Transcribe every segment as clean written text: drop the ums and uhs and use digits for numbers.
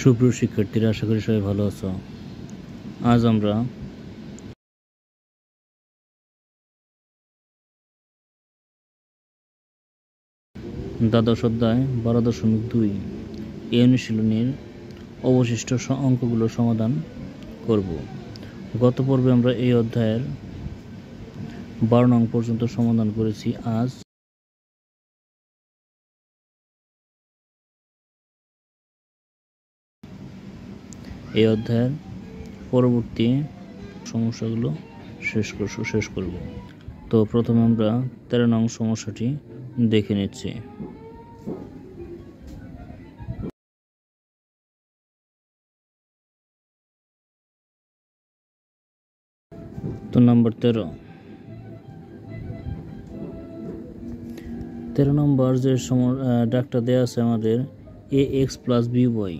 সুপ্রিয় শিক্ষার্থীরা, আশা করি সবাই ভালো আছো। আজ আমরা দ্বাদশ অধ্যায় 12.2 এই অনুশীলনীর অবশিষ্ট অঙ্কগুলো সমাধান করব। গত পর্বে আমরা এই অধ্যায়ের 12 নং পর্যন্ত সমাধান করেছি। আজ এই অধ্যায়ের পরবর্তী সমস্যাগুলো শেষ করব। তো প্রথমে আমরা 13 নং সমস্যাটি দেখে নিচ্ছি। তো নাম্বার 13 নম্বর যে ডাকটা দেওয়া আছে আমাদের ax plus by,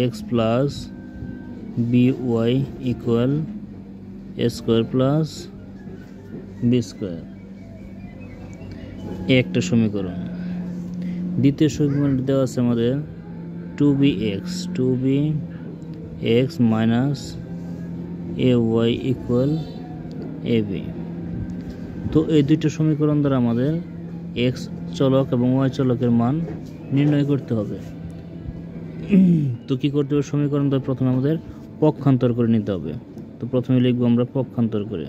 ax plus by equal a square plus b square, একটা সমীকরণ। দ্বিতীয় সমীকরণ দেওয়া আছে আমাদের 2bx minus ay equal ab। তো এই দুইটা সমীকরণ দ্বারা আমাদের x চলক এবং y চলকের মান নির্ণয় করতে হবে। তো কি করতে হবে? সমীকরণ দ্বারা প্রথমে আমাদের পক্ষান্তর করে নিতে হবে। তো প্রথমে লিখবো আমরা পক্ষান্তর করে।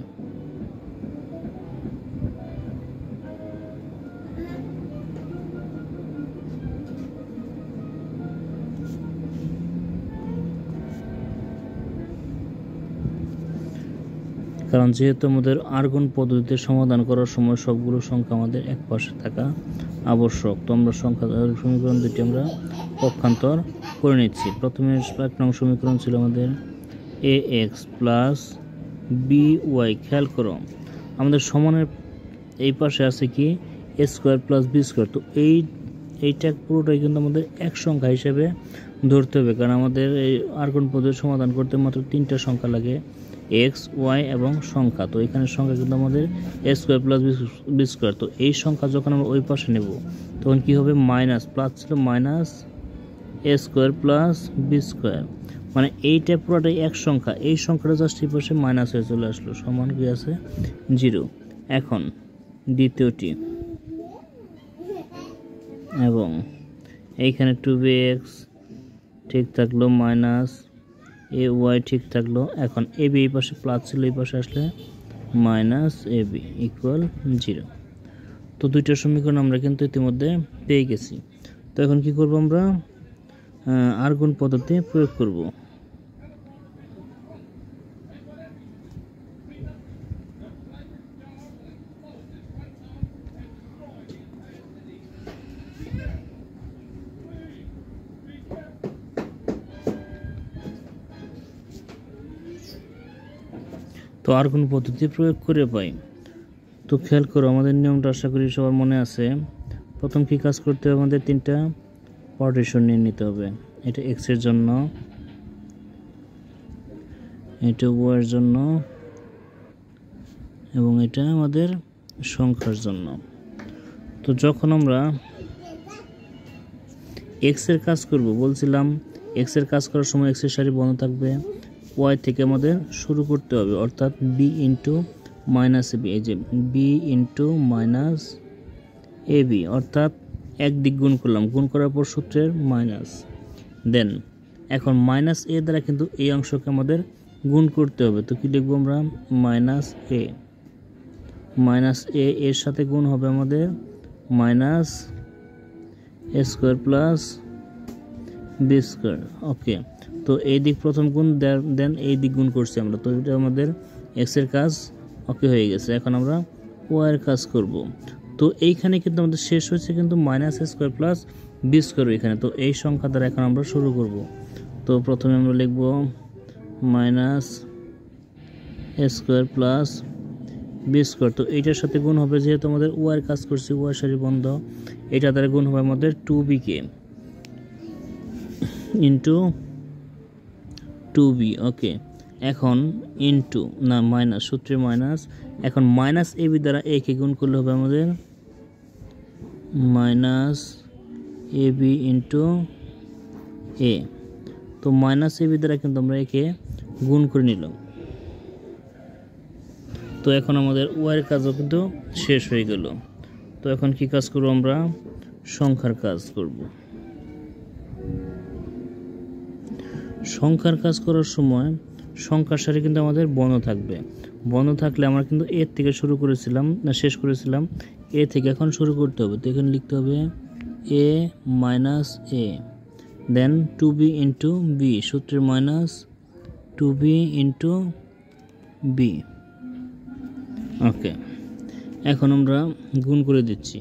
কারণ যেহেতু আমাদের আর্গন পদ্ধতিতে সমাধান করার সময় সবগুলো সংখ্যা আমাদের এক পাশে থাকা আবশ্যক, তো আমরা সমীকরণ দুটি আমরা পক্ষান্তর করে নিচ্ছি। প্রথমে 1 নং সমীকরণ ছিল আমাদের ax প্লাস by। খেয়াল করো আমাদের সমানের এই পাশে আছে কি a square plus b square. তো এইটা পুরোটাই কিন্তু আমাদের এক সংখ্যা হিসেবে ধরতে হবে, কারণ আমাদের এই আর্গন পদ্ধতি সমাধান করতে মাত্র 3টা সংখ্যা লাগে, এক্স, ওয়াই এবং সংখ্যা। তো এখানে সংখ্যা কিন্তু আমাদের এ স্কোয়ার প্লাস বি স্কোয়ার। তো এই সংখ্যা যখন আমরা ওই পাশে নেব তখন কি হবে? মাইনাস, প্লাস ছিল মাইনাস এ স্কোয়ার প্লাস বি স্কোয়ার, মানে এইটা পুরোটাই এক সংখ্যা, এই সংখ্যাটা জাস্ট এই পাশে মাইনাস হয়ে চলে আসলো, সমান কি আছে? 0। এখন দ্বিতীয়টি এবং এইখানে 2bx ঠিক থাকলো, মাইনাস এ ওয়াই ঠিক থাকলো। এখন এ বি এই পাশে প্লাস ছিল, এই পাশে আসলে মাইনাস এ বি ইকুয়াল 0। তো দুইটা সমীকরণ আমরা কিন্তু ইতিমধ্যে পেয়ে গেছি। তো এখন কি করব? আমরা আর্গন পদ্ধতি প্রয়োগ করব। তো আর্গন পদ্ধতি প্রয়োগ করে পাই। তো খেয়াল করো আমাদের নিয়মটা আশা করি সবার মনে আছে। প্রথম কি কাজ করতে হবে? আমাদের 3টা পার্টিশন নিয়ে নিতে হবে। এটা এক্স এর জন্য, এটা ওয়াই এর জন্য এবং এটা আমাদের সংখ্যার জন্য। তো যখন আমরা এক্স এর কাজ করব, বলছিলাম এক্স এর কাজ করার সময় এক্স এর সারি বন্ধ থাকবে, ওয়াই থেকে আমাদের শুরু করতে হবে, অর্থাৎ B into minus A B. এই যে B into minus A B, অর্থাৎ এক দিক গুণ করলাম, গুণ করার পর সূত্রের মাইনাস। দেন এখন মাইনাস এ দ্বারা কিন্তু এই অংশকে আমাদের গুণ করতে হবে। তো কি লিখবো আমরা? মাইনাস এ এর সাথে গুণ হবে আমাদের মাইনাস এ স্কোয়ার প্লাস বি স্কোয়ার। ওকে, তো এই দিক প্রথম গুণ, দেন এই দিক গুণ করছি আমরা। তো এটা আমাদের এক্স এর কাজ ওকে হয়ে গেছে। এখন আমরা ওয়াই এর কাজ করব। তো এইখানে কিন্তু আমাদের শেষ হয়েছে কিন্তু মাইনাস এ স্কোয়ার প্লাস বি স্কোয়ার এখানে। তো এই সংখ্যা দ্বারা এখন আমরা শুরু করব। তো প্রথমে আমরা লিখব মাইনাস এ স্কোয়ার প্লাস বি স্কোয়ার। তো এইটার সাথে গুণ হবে, যেহেতু আমাদের ওয়াই এর কাজ করছি, ওয়াই সারি বন্ধ, এটা দ্বারা গুণ হবে আমাদের 2bকে ইন্টু 2b। ওকে, এখন ইন্টু না মাইনাস, সূত্রে মাইনাস। এখন মাইনাস এ বি দ্বারা এ কে গুণ করলে হবে আমাদের মাইনাস এ বি ইন্টু এ। তো মাইনাস এ বি দ্বারা কিন্তু আমরা একে গুণ করে নিলাম। তো এখন আমাদের ওয়াইয়ের কাজও কিন্তু শেষ হয়ে গেল। তো এখন কি কাজ করব, আমরা সংখ্যার কাজ করব। সংখ্যার কাজ করার সময় সংখ্যার সাথে কিন্তু আমাদের বন্ধ থাকবে। বন্ধ থাকলে আমরা কিন্তু এ থেকে শুরু করেছিলাম না, শেষ করেছিলাম এ থেকে, এখন শুরু করতে হবে। তো এখানে লিখতে হবে এ মাইনাস এ, দেন 2b ইন্টু বি, সূত্রের মাইনাস 2b ইন্টু বি। ওকে, এখন আমরা গুণ করে দিচ্ছি।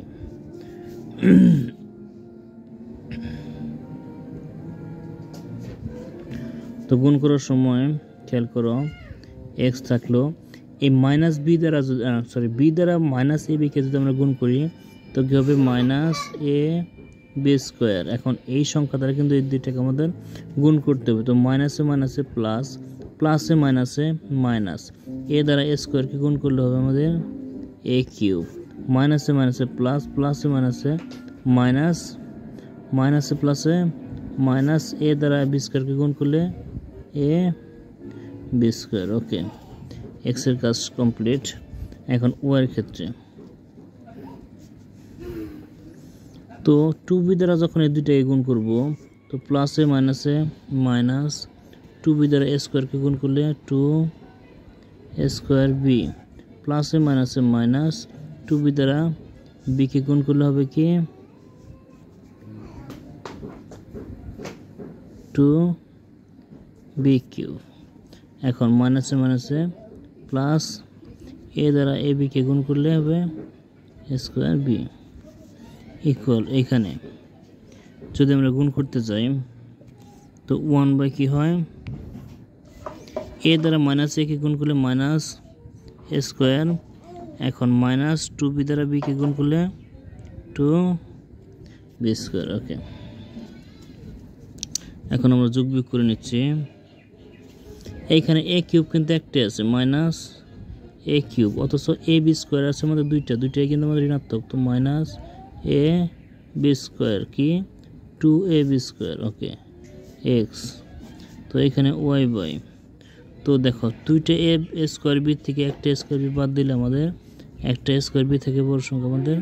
তো গুণ করার সময় খেয়াল করো, এক্স থাকলো, এই মাইনাস বি দ্বারা বি দ্বারা মাইনাস এ বিকে যদি আমরা গুণ করি তো কী হবে, মাইনাস এ বি স্কোয়ার। এখন এই সংখ্যা দ্বারা কিন্তু এই দুইটাকে আমাদের গুণ করতে হবে। তো মাইনাসে মাইনাসে প্লাস, প্লাসে মাইনাসে মাইনাস, এ দ্বারা এ স্কোয়ারকে গুণ করলে হবে আমাদের এ কিউব। মাইনাসে মাইনাসে প্লাস, প্লাসে মাইনাসে মাইনাস, মাইনাসে প্লাসে মাইনাস, এ দ্বারা বি স্কোয়ারকে গুণ করলে এ বি স্কোয়ার। ওকে, এক্সের কাজ কমপ্লিট। এখন ওয়াইয়ের ক্ষেত্রে তো 2b দ্বারা যখন এই দুইটাকে গুণ করব, তো প্লাসে মাইনাসে মাইনাস, 2b দ্বারা এ স্কোয়ারকে গুণ করলে 2 এ স্কোয়ার বি, প্লাসে মাইনাসে মাইনাস, 2b দ্বারা বিকে গুণ করলে হবে কি 2b কিউব। এখন মাইনাসে মাইনাসে প্লাস, এ দ্বারা এ বিকে গুণ করলে হবে এ স্কোয়ার বি ইকুয়াল, এখানে যদি আমরা গুণ করতে চাই তো 1 কি হয়, এ দ্বারা মাইনাস এ কে গুণ করলে মাইনাস এ স্কোয়ার। এখন মাইনাস 2b দ্বারা বি কে গুণ করলে 2b স্কোয়ার। ওকে, এখন আমরা যোগ বিয়োগ করে নিচ্ছি। এইখানে এ কিউব কিন্তু একটাই আছে, মাইনাস এ কিউব, অথচ এ বি স্কোয়ার আছে আমাদের দুইটাই কিন্তু আমাদের ঋণাত্মক। তো মাইনাস এ বি স্কোয়ার কি 2ab স্কোয়ার। ওকে, এক্স। তো এখানে ওয়াই বাই, তো দেখো দুইটা এ স্কোয়ার বি থেকে একটা স্কোয়ার বি বাদ দিলে আমাদের একটা স্কোয়ার বি থেকে বড় সংখ্যা আমাদের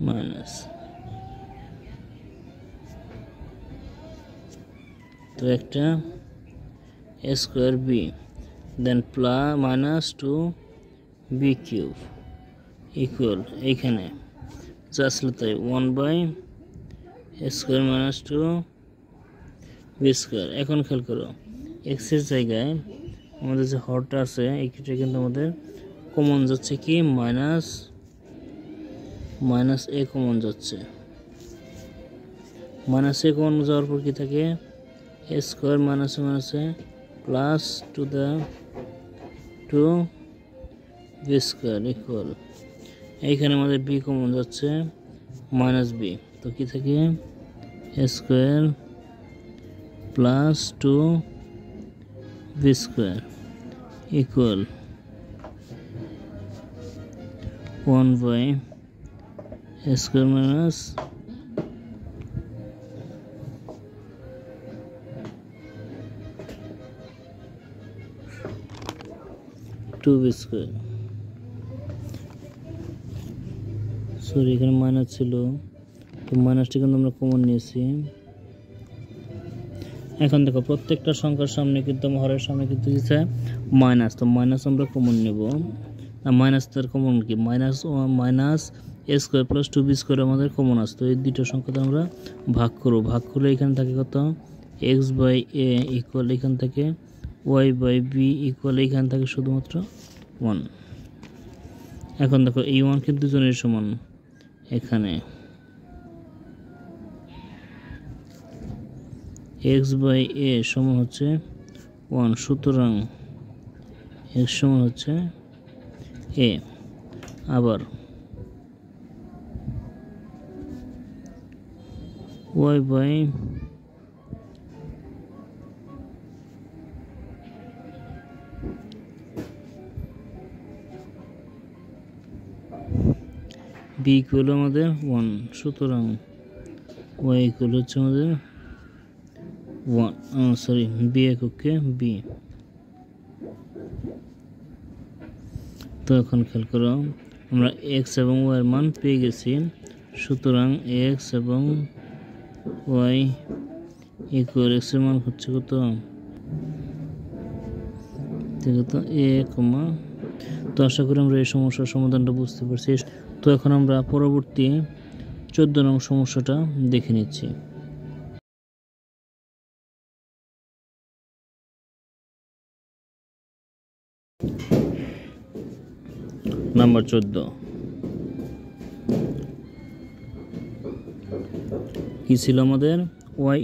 মাইনাস। তো একটা square B, then plus minus 2b cube equal, এইখানে যা আসলে তাই 1 স্কোয়ার মাইনাস 2b স্কোয়ার। এখন খেয়াল করো, এক্সের জায়গায় আমাদের যে হরটা আছে এইটা কিন্তু আমাদের কমন যাচ্ছে কি মাইনাস এ কমন যাচ্ছে। মাইনাস এ কমন যাওয়ার পর কি থাকে, এ স্কোয়ার মাইনাসে মাইনাসে প্লাস 2b স্কোয়ার ইকুয়াল, এইখানে আমাদের বি কমন যাচ্ছে মাইনাস বি। তো কি থাকে, A square plus 2b square equal 1 square minus 2b square. Sorry, এখানে মাইনাস ছিল, তো মাইনাসটি কিন্তু আমরা কমন নিয়েছি। এখন দেখো প্রত্যেকটা সংখ্যার সামনে কিন্তু হরের সামনে কিন্তু দিচ্ছে মাইনাস, তো মাইনাস আমরা কমন নেব। মাইনাস তার কমন কি, মাইনাস এ স্কোয়ার প্লাস 2b স্কোয়ার আমাদের কমন আসে। তো এই দুটো সংখ্যাতে আমরা ভাগ করব, ভাগ করলে এখানে থাকে কত, এক্স বাই এ ইকুয়াল, এখান থেকে ওয়াই বাই বি ইকুয়াল, এখানে থাকে শুধুমাত্র 1। এখন দেখো এই 1 কিন্তু দুজনের সমান, এখানে এক্স বাই এ সমান হচ্ছে 1, সুতরাং এক্স সমান হচ্ছে এ। আবার ওয়াই বাই বি ইকুয়াল আমাদের 1, সুতরাং ওয়াই ইকুয়াল হচ্ছে আমাদের বি এককে বি। তো এখন খেয়াল করো, আমরা এক্স এবং ওয়াই এর মান পেয়ে গেছি। সুতরাং এক্স এবং ওয়াই ইকুয়াল এক্স এর মান হচ্ছে কত, এ কমা। তো আশা করি আমরা এই সমস্যার সমাধানটা বুঝতে পারছি। তো এখন আমরা পরবর্তী 14 নং সমস্যাটা দেখে নিচ্ছি। নাম্বার 14 কি ছিল আমাদের, y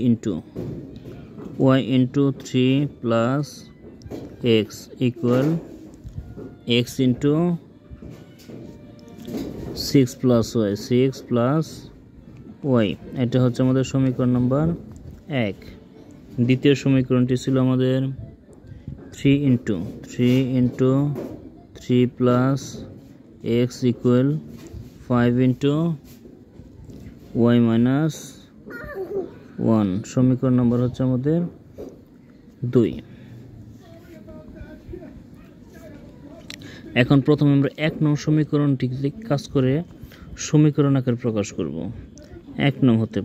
into 3 plus x equal x into 6 plus y. এটা হচ্ছে আমাদের সমীকরণ নাম্বার 1। দ্বিতীয় সমীকরণটি ছিল আমাদের 3 into 3 plus x equal 5 into y minus 1। সমীকরণ নাম্বার হচ্ছে আমাদের 2। এখন প্রথমে আমরা 1 নং সমীকরণটি কাজ করে সমীকরণ আকারে প্রকাশ করব। 1 নং হতে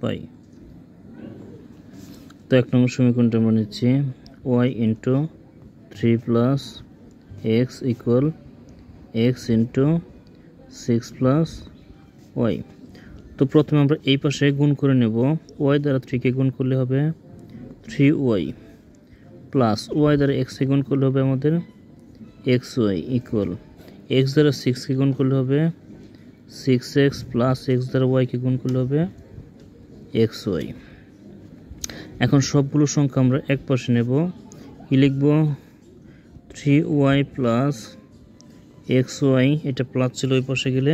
পাই তো 1 নং সমীকরণটা আমরা নিচ্ছি y into 3 plus x equal x into 6 plus y. তো প্রথমে আমরা এই পাশে গুণ করে নেব। ওয়াই দ্বারা 3কে গুণ করলে হবে 3y প্লাস ওয়াই দ্বারা এক্সকে গুণ করলে হবে আমাদের xy ইকুয়াল এক্স দ্বারা 6কে গুণ করলে হবে 6x প্লাস এক্স দ্বারা ওয়াইকে গুণ করলে হবে xy। এখন সবগুলো সংখ্যা আমরা এক পাশে নেব। কি লিখব, 3y প্লাস xy, এটা প্লাস ছিল ওই পাশে গেলে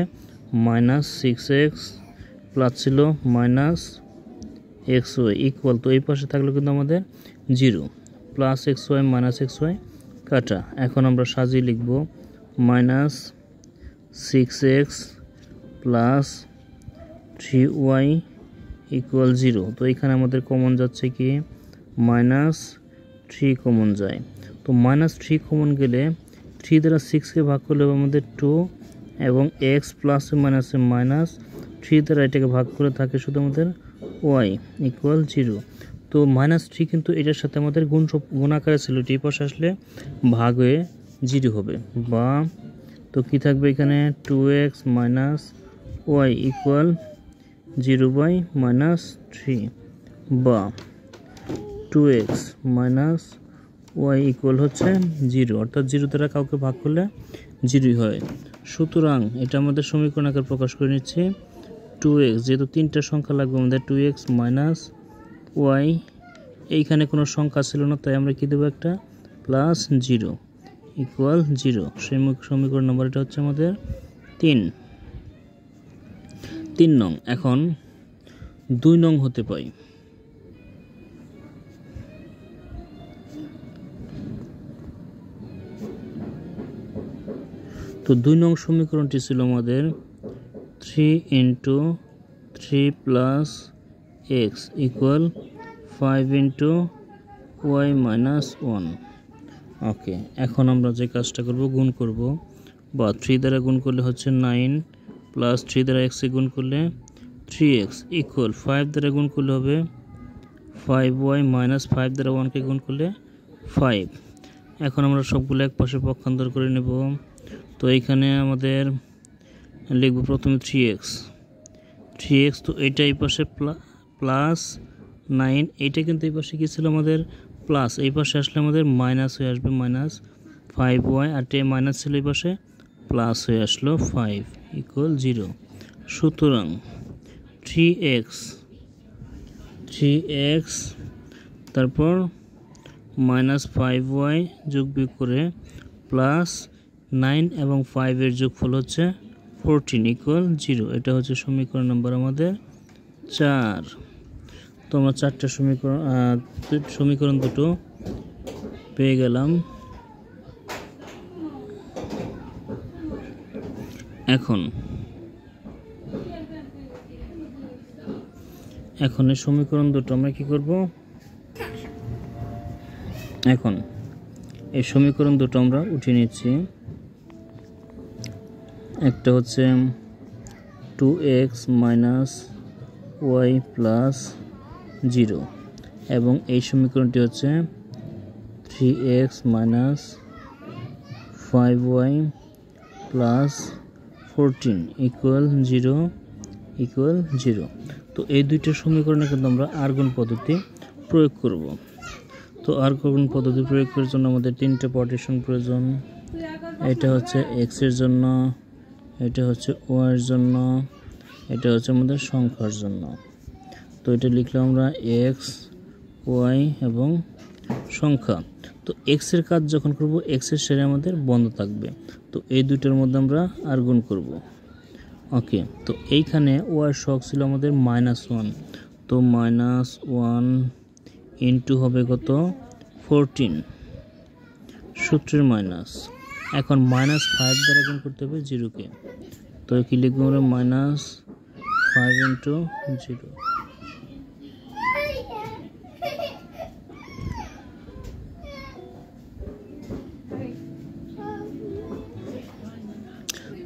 মাইনাস 6x প্লাস ছিল মাইনাস xy ইকুয়াল, তো এই পাশে থাকলে কিন্তু আমাদের 0 প্লাস xy মাইনাস xy কাটা। এখন আমরা সাজিয়ে লিখব minus 6x plus 3y equal 0। তো এখানে আমাদের কমন যাচ্ছে কি মাইনাস 3 কমন যায়। তো মাইনাস 3 কমন গেলে 3 দ্বারা 6কে ভাগ করলে আমাদের 2 এবং x প্লাস মাইনাসে মাইনাস 3 দ্বারা এটাকে ভাগ করে থাকে শুধু আমাদের y ইকুয়াল 0। তো মাইনাস 3 কিন্তু এটার সাথে আমাদের গুণ আকারে ছিল, এই পাশে আসলে ভাগ হয়ে 0 হবে বা তো কি থাকবে এখানে 2x minus Y equal 0 minus 3 বা 2x মাইনাস ওয়াই ইকুয়াল হচ্ছে 0, অর্থাৎ 0 দ্বারা কাউকে ভাগ করলে 0 হয়। সুতরাং এটা আমাদের সমীকরণ আকারে প্রকাশ করে নিচ্ছি 2x, যেহেতু 3টা সংখ্যা লাগবে আমাদের 2x মাইনাস ওয়াই, এইখানে কোনো সংখ্যা ছিল না তাই আমরা কি দেবো একটা প্লাস 0 ইকুয়াল 0। সমীকরণ নম্বর এটা হচ্ছে আমাদের 3 নং। এখন 2 নং হতে পাই। তো 2 নং সমীকরণটি ছিল আমাদের 3 into 3 plus x equal 5 into y minus 1। Okay, এখন আমরা যে কাজটা করব গুণ করব, বা 3 দ্বারা গুণ করলে হচ্ছে 9 প্লাস 3 দ্বারা এক্সে গুণ করলে 3x ইকুয়াল 5 দ্বারা গুণ করলে হবে 5y মাইনাস 5 দ্বারা 1কে গুণ করলে 5। এখন আমরা সবগুলো এক পাশে পক্ষান্তর করে নেব। তো এইখানে আমাদের লিখব প্রথমে 3x, তো এইটা এই পাশে প্লাস 9, এইটা কিন্তু এই পাশে কি ছিল আমাদের প্লাস, এই পাশে আসলে আমাদের মাইনাস হয়ে আসবে মাইনাস 5y, আর টে মাইনাস ছিল এই পাশে প্লাস হয়ে আসলো 5 ইকুয়াল 0। সুতরাং 3x তারপর মাইনাস 5y যোগ বিয়োগ করে প্লাস 9 এবং 5 এর যোগফল হচ্ছে 14 ইকুয়াল 0। এটা হচ্ছে সমীকরণ নম্বর আমাদের 4। তো আমরা 4টা সমীকরণ দুটো পেয়ে গেলাম। এখন এই সমীকরণ দুটো আমরা কি করব, এখন এই সমীকরণ দুটো আমরা উঠিয়ে নিচ্ছি। একটা হচ্ছে 2x - y + 0 এবং এই সমীকরণটি হচ্ছে 3x - 5y + 14 = 0। তো এই দুইটা সমীকরণে কিন্তু আমরা আর্গন পদ্ধতি প্রয়োগ করব। তো আর্গন পদ্ধতি প্রয়োগ করার জন্য আমাদের তিনটে পার্টিশন প্রয়োজন। এটা হচ্ছে x এর জন্য, এটা হচ্ছে y এর জন্য, এটা হচ্ছে আমাদের সংখ্যার জন্য। তো এটা লিখলাম আমরা x, y এবং সংখ্যা। তো x এর কাজ যখন করব, x এর সাথে আমাদের বন্ধ থাকবে। তো এই দুইটার মধ্যে আমরা আর্গন করব। ওকে, তো এইখানে y এর সহগ ছিল আমাদের -1, তো -1 ইন্টু হবে কত 14 সূত্রের মাইনাস। এখন -5 দ্বারা গুণ করতে হবে 0-কে, তো কি লিখবো আমরা -5 × 0।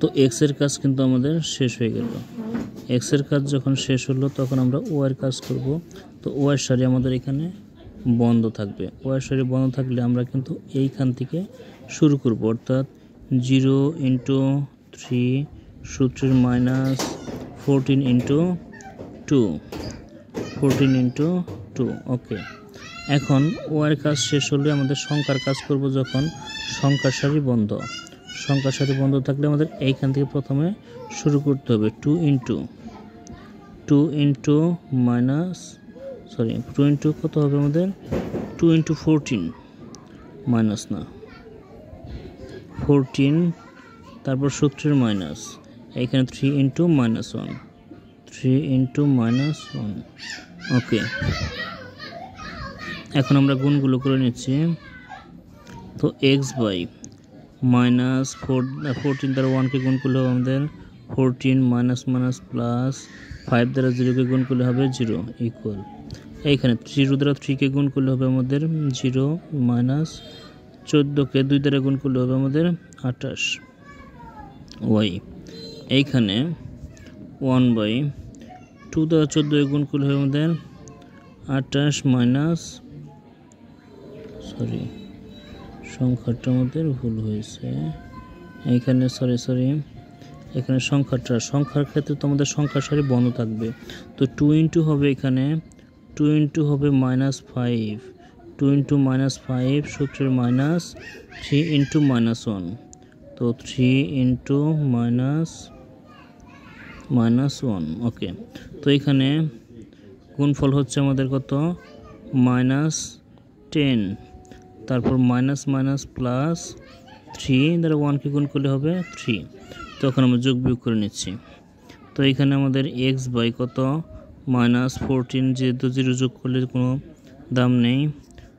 তো x এর কাজ কিন্তু আমাদের শেষ হয়ে গেল। x এর কাজ যখন শেষ হলো তখন আমরা y এর কাজ করব। তো y এর সারি আমাদের এখানে বন্ধ থাকবে। y এর সারি বন্ধ থাকলে আমরা কিন্তু এইখান থেকে শুরু করব, অর্থাৎ 0 × 3 সূত্রের -14 × 2। ওকে, এখন y এর কাজ শেষ হলে আমাদের সংখ্যার কাজ করব। যখন সংখ্যার সারি বন্ধ, সংখ্যার সারি বন্ধ থাকলে আমাদের এইখান থেকে প্রথমে শুরু করতে হবে 2 × কত হবে আমাদের 2 × 14 মাইনাস না 14, তারপর সূত্রের মাইনাস, এইখানে 3 × -1। ওকে, এখন আমরা গুণগুলো করে নিচ্ছি। তো x বাই -14 দ্বারা 1কে গুণ করলে হবে আমাদের 14 প্লাস 5 দ্বারা 0কে গুণ করলে হবে 0 ইকুয়াল, এইখানে 0 দ্বারা 3কে গুণ করলে হবে আমাদের 0 মাইনাস 14কে 2 দ্বারা গুণ করলে হবে আমাদের 28 y, এইখানে 1/2 দ্বারা 14কে গুণ করলে হবে আমাদের 28 মাইনাস, সংখ্যাটা আমাদের ভুল হয়েছে এইখানে, এখানে সংখ্যার ক্ষেত্রে তো আমাদের সংখ্যার সারি বন্ধ থাকবে। তো 2 × হবে, এখানে 2 × হবে -5, 2 × -5 সূত্রের মাইনাস 3 × -1, তো 3 × -1। ওকে, তো এখানে গুণফল হচ্ছে আমাদের কত -10, তারপর মাইনাস প্লাস 3 দ্বারা 1কে গুণ করলে হবে 3। তখন আমরা যোগ বিয়োগ করে নিচ্ছি। তো এখানে আমাদের x বাই কত -14, যেহেতু 0 যোগ করলে কোনো দাম নেই,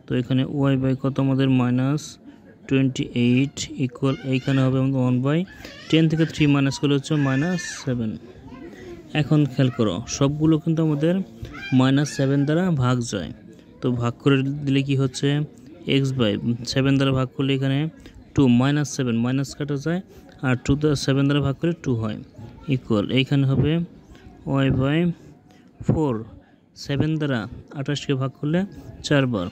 তো এখানে y বাই কত আমাদের -28 ইকুয়াল, এইখানে হবে আমাদের 1/10 থেকে 3 মাইনাস করলে হচ্ছে -7। এখন খেয়াল করো, সবগুলো কিন্তু আমাদের -7 দ্বারা ভাগ যায়। তো ভাগ করে দিলে কি হচ্ছে x বাই 7 দ্বারা ভাগ করলে এখানে 2 -7 মাইনাস কাটা যায়, আর 2 দ্বারা 7 দ্বারা ভাগ করে 2 হয় ইকুয়াল, এইখানে হবে y বাই 4, 7 দ্বারা 28কে ভাগ করলে 4 বার,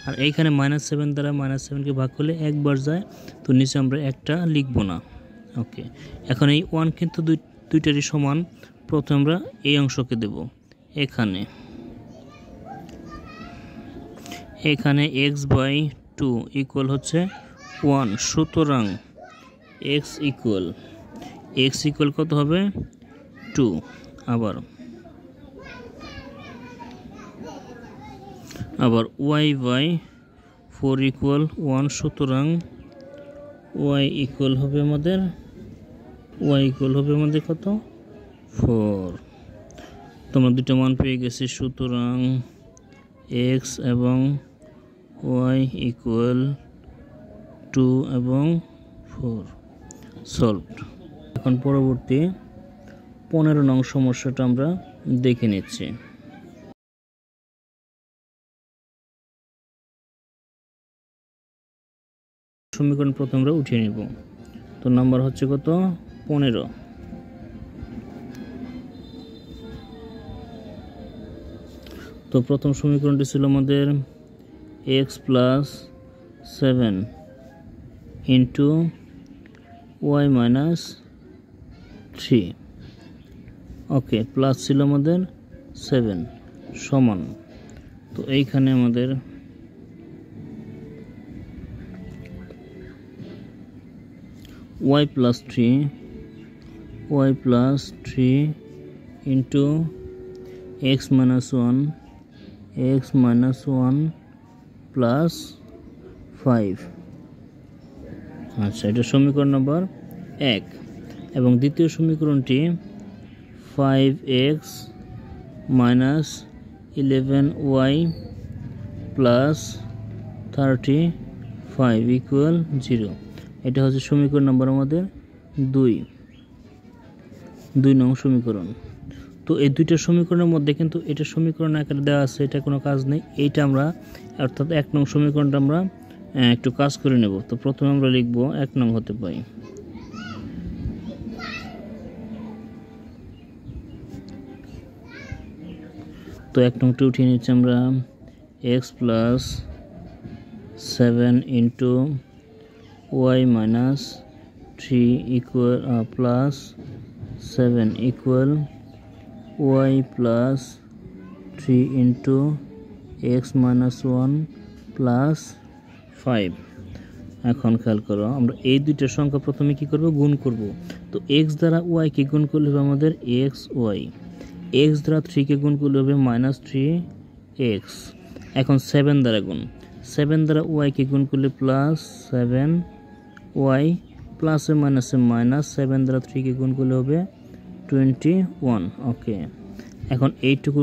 আর এইখানে -7 দ্বারা -7কে ভাগ করলে 1 বার যায়, তো নিচে আমরা একটা লিখব না। ওকে, এখন এই 1 কিন্তু দুইটারই সমান। প্রথমে আমরা এই অংশকে দেব, এখানে x বাই 2 ইকুয়াল হচ্ছে 1, সুতরাং x ইকুয়াল কত হবে 2। আবার y বাই 4 ইকুয়াল 1, সুতরাং y ইকুয়াল হবে আমাদের কত 4। তোমরা দুটো মান পেয়ে গেছি, সুতরাং x এবং y ইকুয়াল 2 এবং 4 সলভড। এখন পরবর্তী 15 নং সমস্যাটা আমরা দেখে নিচ্ছি। সমীকরণ প্রথমে আমরা উঠিয়ে নিব। তো নাম্বার হচ্ছে কত 15। তো প্রথম সমীকরণটি ছিল আমাদের x plus 7 into y minus 3, ওকে, প্লাস ছিল আমাদের 7 সমান। তো এইখানে আমাদের y plus 3 into x minus 1 plus 5। আচ্ছা, এটা সমীকরণ নাম্বার 1। এবং দ্বিতীয় সমীকরণটি 5x minus 11y plus 35 equal 0। এটা হচ্ছে সমীকরণ নাম্বার আমাদের 2 নং সমীকরণ। তো এই দুইটা সমীকরণের মধ্যে কিন্তু এটা সমীকরণ আকারে দেওয়া আছে, এটা কোনো কাজ নেই। এইটা আমরা অর্থাৎ 1 নং সমীকরণটা আমরা একটু কাজ করে নেব। তো প্রথমে আমরা লিখব 1 নং হতে পাই তো 1 নংটি উঠিয়ে নিচ্ছি আমরা x plus 7 into y minus 3 equal plus 7 equal y plus 3 into x minus 1 plus 5। এখন খেয়াল করো, আমরা এই দুইটা সংখ্যা প্রথমে কি করব, গুণ করব। তো x দ্বারা y কে গুণ করলে হবে আমাদের xy, x দ্বারা 3 কে গুণ করলে হবে মাইনাস 3x। এখন 7 দ্বারা গুণ, 7 দ্বারা y কে গুণ করলে প্লাস 7y, প্লাসে মাইনাসে মাইনাস, 7 দ্বারা 3 কে গুণ করলে হবে 21, ওকে। এখন এইটুকু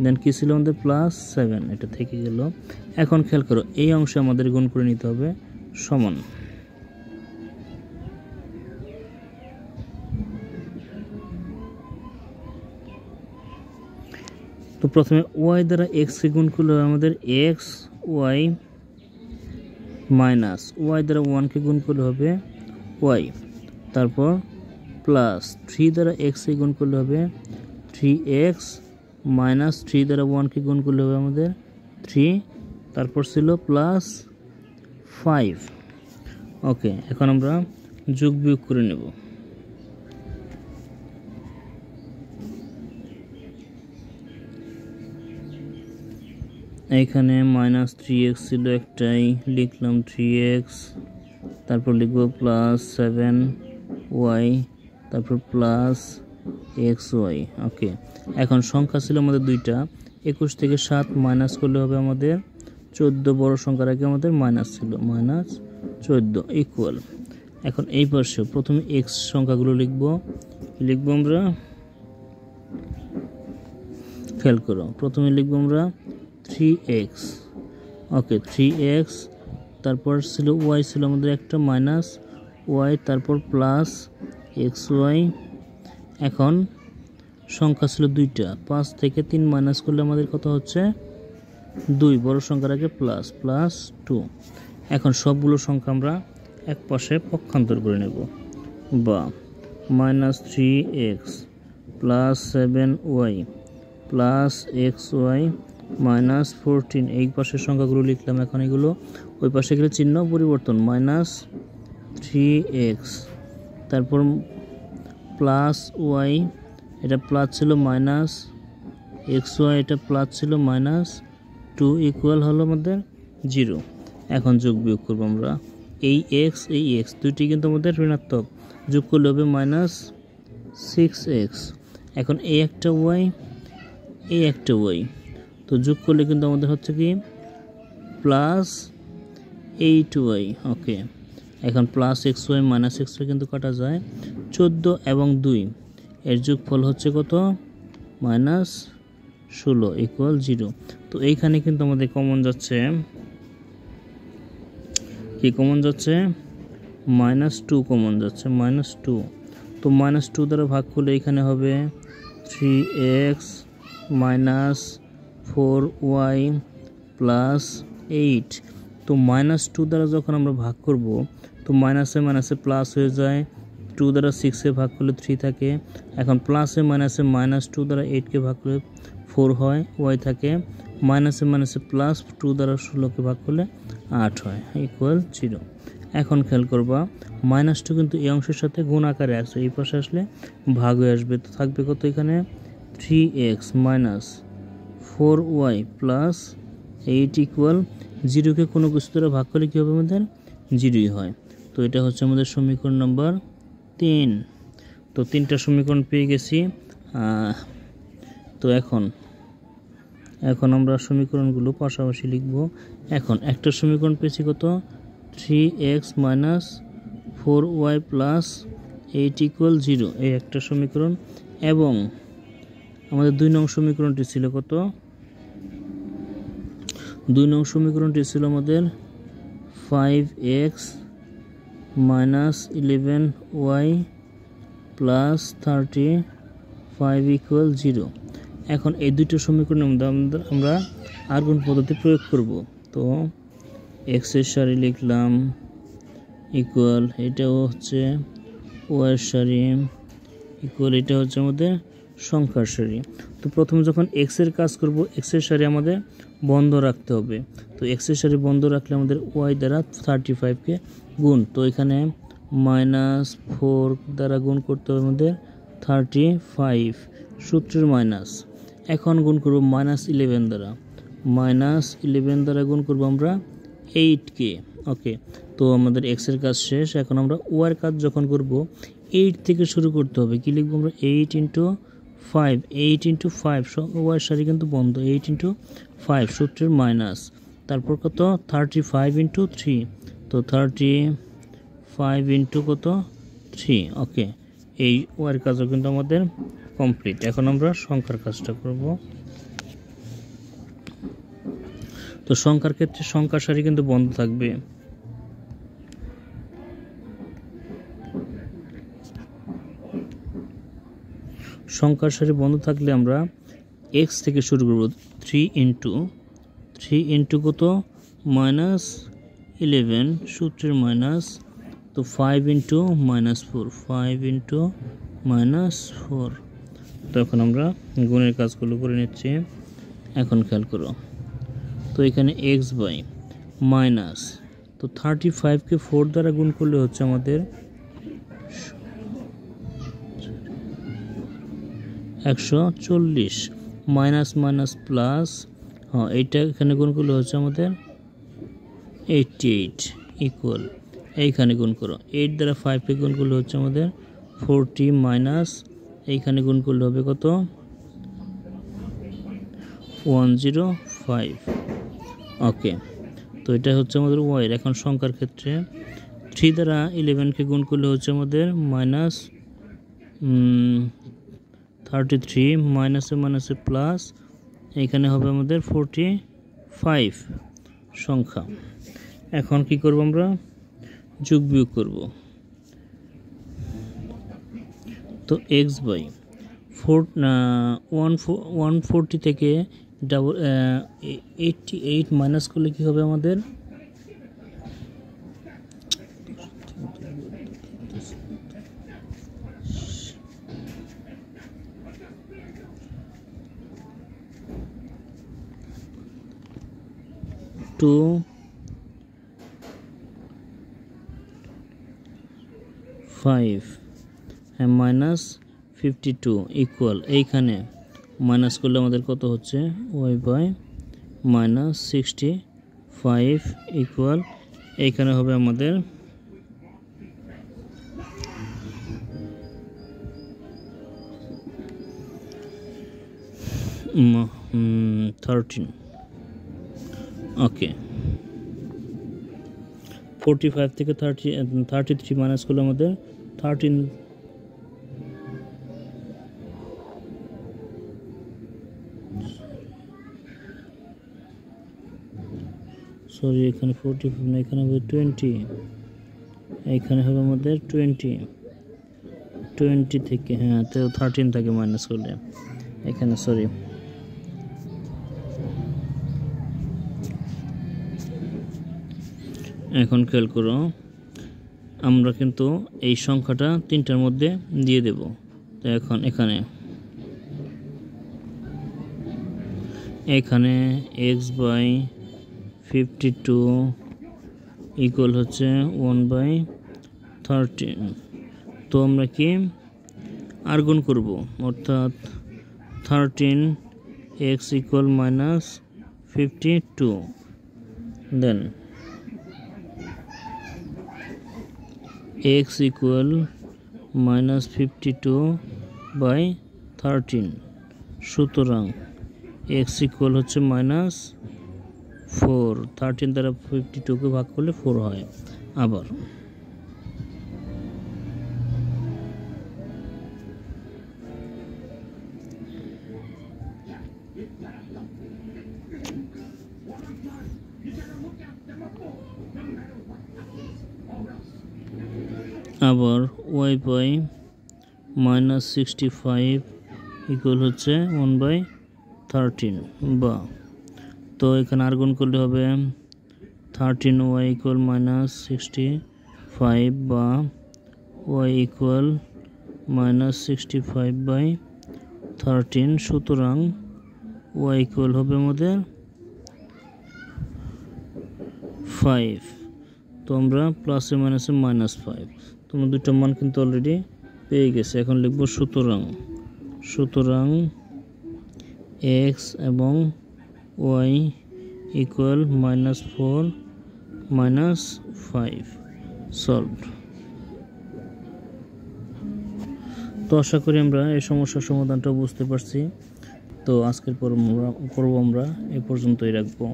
দেন কি ছিল আমাদের প্লাস 7, এটা থেকে গেল। এখন খেয়াল করো, এই অংশে আমাদের গুণ করে নিতে হবে সমান। তো প্রথমে y দ্বারা x কে গুণ করলে আমাদের x y মাইনাস y দ্বারা 1 কে গুণ করলে হবে y, তারপর প্লাস 3 দ্বারা x কে গুণ করলে হবে 3x মাইনাস 3 দ্বারা 1 কে গুণ করলে হবে আমাদের 3, তারপর ছিল প্লাস 5, ওকে। এখন আমরা যোগ বিয়োগ করে নেব। এইখানে মাইনাস 3x ছিল একটাই, লিখলাম 3x, তারপর লিখব প্লাস 7y, তারপর প্লাস xy, ওকে। এখন সংখ্যা ছিল আমাদের দুইটা, 21 থেকে 7 মাইনাস করলে হবে আমাদের 14, বড় সংখ্যার আগে আমাদের মাইনাস ছিল, মাইনাস 14 ইকুয়াল। এখন এই পাশে প্রথমে x সংখ্যাগুলো লিখব আমরা, খেয়াল করো, প্রথমে লিখব আমরা 3x, ওকে, 3x, তারপর ছিল y ছিল আমাদের একটা মাইনাস y, তারপর প্লাস xy। এখন সংখ্যা ছিল দুইটা, 5 থেকে 3 মাইনাস করলে আমাদের কত হচ্ছে 2, বড় সংখ্যার আগে প্লাস, প্লাস 2। এখন সবগুলো সংখ্যা আমরা এক পাশে পক্ষান্তর করে নেব, বা minus 3x plus 7y plus xy minus 14, এই পাশের সংখ্যাগুলো লিখলাম। এখন এগুলো ওই পাশে গেলে চিহ্ন পরিবর্তন, মাইনাস 3x, তারপর প্লাস y, এটা প্লাস ছিল মাইনাস xy, এটা প্লাস ছিল মাইনাস 2 ইকুয়াল হলো আমাদের 0। এখন যোগ বিয়োগ করবো আমরা, এই x এই x দুইটি কিন্তু আমাদের ঋণাত্মক, যোগ করলে হবে মাইনাস 6x। এখন এই একটা y এই একটা y, তো যোগ করলে কিন্তু আমাদের হচ্ছে কি প্লাস 8y, ওকে। এখন প্লাস xy মাইনাস xy কিন্তু কাটা যায়, 14 এবং 2 এর যোগফল হচ্ছে কত, মাইনাস 16 ইকুয়াল 0। তো এইখানে কিন্তু আমাদের কমন যাচ্ছে, কি কমন যাচ্ছে, -2 কমন যাচ্ছে, -2। তো -2 দ্বারা ভাগ করলে এখানে হবে 3x মাইনাস 4y প্লাস 8। তো তো -2 দ্বারা যখন আমরা ভাগ করব তো মাইনাসে মাইনাসে প্লাস হয়ে যায়, 2 দ্বারা 6-এ ভাগ করলে 3 থাকে। এখন প্লাসে মাইনাসে -2 দ্বারা 8-কে ভাগ করলে 4 হয়, ওয়াই থাকে। মাইনাসে মাইনাসে প্লাস 2 দ্বারা 16-কে ভাগ করলে 8 হয়, ইকুয়াল 0। এখন খেয়াল করবা -2 কিন্তু এই অংশের সাথে গুণ আকারে আসে, এই পাশে আসলে ভাগ হয়ে আসবে। তো থাকবে কত এখানে 3x - 4y + 8 ইকুয়াল 0-কে কোনো কিছু দ্বারা ভাগ করলে কী হবে আমাদের 0ই হয়। তো এটা হচ্ছে আমাদের সমীকরণ নাম্বার 3। তো 3টা সমীকরণ পেয়ে গেছি। তো এখন আমরা সমীকরণগুলো পাশাপাশি লিখব। এখন একটা সমীকরণ পেয়েছি কত 3x - 4y + 8 ইকুয়াল 0, এই একটা সমীকরণ। এবং আমাদের 2 নং সমীকরণটি ছিল কত, 2 নং সমীকরণটি ছিল আমাদের 5x - 11y + 35 ইকুয়াল 0। এখন এই দুটো সমীকরণের মধ্যে আমরা আর্গুন পদ্ধতি প্রয়োগ করব। তো x এর সারি লিখলাম ইকুয়াল, এটাও হচ্ছে y এর সারি ইকুয়াল, এটা হচ্ছে আমাদের সংখ্যার সারি। তো প্রথমে যখন x এর কাজ করব, x এর সারি আমাদের বন্ধ রাখতে হবে। তো x এর সারি বন্ধ রাখলে আমাদের y দ্বারা 35-কে গুণ, তো এখানে -4 দ্বারা গুণ করতে হবে আমাদের 35 সূত্রের মাইনাস। এখন গুণ করব -11 দ্বারা, -11 দ্বারা গুণ করব আমরা 8-কে। ওকে, তো আমাদের x এর কাজ শেষ। এখন আমরা y এর কাজ যখন করব 8 থেকে শুরু করতে হবে। কি লিখব আমরা 8 × 5, 8 × 5 y এর সারি কিন্তু বন্ধ, 8 × 5 সূত্রের মাইনাস। তারপর কত 35 × 3, তো 35 × কত 3। ওকে, এই y এর কাজও কিন্তু আমাদের কমপ্লিট। এখন আমরা সংখ্যার কাজটা করব। তো সংখ্যার ক্ষেত্রে সংখ্যার সারি কিন্তু বন্ধ থাকবে। সংখ্যার সারি বন্ধ থাকলে আমরা x থেকে শুরু করব। 3 × কত -11 সূত্রের মাইনাস, তো 5 × -4, 5 × -4। তখন আমরা গুণের কাজগুলো করে নিচ্ছি। এখন খেয়াল করো, তো এখানে x বাই মাইনাস, তো 35-কে 4 দ্বারা গুণ করলে হচ্ছে আমাদের 140, মাইনাস মাইনাস প্লাস, এইটা এখানে গুণ করলে হচ্ছে আমাদের 88 ইকুয়াল, এইখানে গুণ করো 8 দ্বারা 5-কে গুণ করলে হচ্ছে আমাদের 40 মাইনাস, এইখানে গুণ করলে হবে কত 105। ওকে, তো এটা হচ্ছে আমাদের y এর। এখন সংখ্যার ক্ষেত্রে 3 দ্বারা 11-কে গুণ করলে হচ্ছে আমাদের -33, মাইনাসে মাইনাসে প্লাস, এইখানে হবে আমাদের 45 সংখ্যা। এখন কি করব আমরা যোগ বিয়োগ করব। তো x বাই 140 থেকে 88 মাইনাস করলে কি হবে আমাদের 5 মাইনাস 52 ইকুয়াল, এইখানে মাইনাস করলে আমাদের কত হচ্ছে y বাই -65 ইকুয়াল, এইখানে হবে আমাদের 13। ওকে, 45 থেকে 33 মাইনাস করলে আমাদের 13, সরি এখানে 45 না, এখানে হবে 20, এইখানে হবে আমাদের 20 থেকে, হ্যাঁ তো 13 থেকে মাইনাস করলে এখানে, সরি এখন খেয়াল করো, আমরা কিন্তু এই সংখ্যাটা 3টার মধ্যে দিয়ে দেব। তো এখন এখানে x/52 ইকুয়াল হচ্ছে 1/13। তো আমরা কি আর গুণ করব, অর্থাৎ 13x ইকুয়াল -52, দেন x ইকুয়াল -52/13। সুতরাং x ইকুয়াল হচ্ছে -4। 13 দ্বারা 52কে ভাগ করলে 4 হয়। আবার y পাই -65 ইকুয়াল হচ্ছে 1/13, বা তো এখানে আর গুণ করলে হবে 13y ইকুয়াল -65 বা y ইকুয়াল -65/13। সুতরাং y ইকুয়াল হবে আমাদের 5। তো আমরা প্লাসে মাইনাসে -5, তোমরা দুটো মান কিন্তু অলরেডি পেয়ে গেছে। এখন লিখব সুতরাং x এবং y ইকুয়াল -4 -5 সলভড। তো আশা করি আমরা এই সমস্যার সমাধানটা বুঝতে পারছি। তো আজকের পর্ব আমরা এ পর্যন্তই রাখবো।